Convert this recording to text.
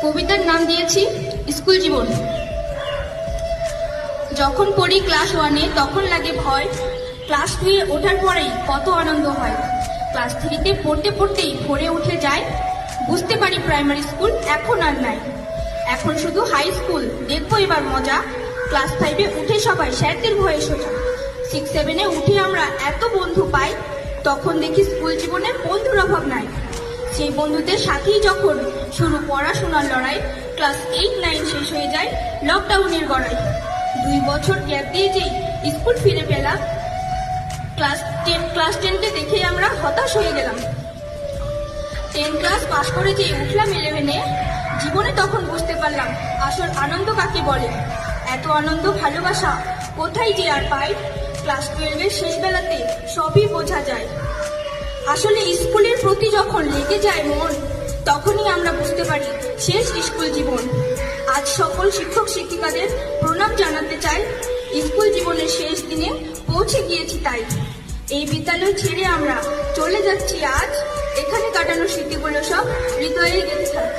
কবিতার নাম দিয়েছি স্কুল জীবন। যখন পড়ি ক্লাস 1-এ তখন লাগে ভয়, ক্লাস 2-এ ওঠার পরেই কত আনন্দ হয়। ক্লাস 3-তে পড়তে পড়তেই ভরে উঠে যায়, বুঝতে পারি প্রাইমারি স্কুল এখন আর নাই। এখন শুধু হাই স্কুল, দেখবো এবার মজা। ক্লাস 5-এ উঠে সবাই স্যারদের ভয়ে সোজা। 6-7-এ উঠে আমরা এত বন্ধু পাই, তখন দেখি স্কুল জীবনে বন্ধুর অভাব নাই। সেই বন্ধুদের সাথেই যখন শুরু পড়াশোনার লড়াই, ক্লাস 8-9 শেষ হয়ে যায় লকডাউনের গড়াই। 2 বছর গ্যাপ দিয়ে যেই স্কুল ফিরে পেলাম, ক্লাস 10-তে দেখে আমরা হতাশ হয়ে গেলাম। 10 ক্লাস পাশ করে যে উঠলাম 11-এ, জীবনে তখন বুঝতে পারলাম আসল আনন্দ কাকে বলে। এত আনন্দ ভালোবাসা কোথায় যে আর পাই, ক্লাস 12-এর শেষ বেলাতে সবই বোঝা যায়। আসলে স্কুলের প্রতি যখন লেগে যায় মন, তখনই আমরা বুঝতে পারি শেষ স্কুল জীবন। আজ সকল শিক্ষক শিক্ষিকাদের প্রণাম জানাতে চাই, স্কুল জীবনের শেষ দিনে পৌঁছে গিয়েছি তাই। এই বিদ্যালয় ছেড়ে আমরা চলে যাচ্ছি আজ, এখানে কাটানো স্মৃতিগুলো সব হৃদয়ে গেঁথে থাক।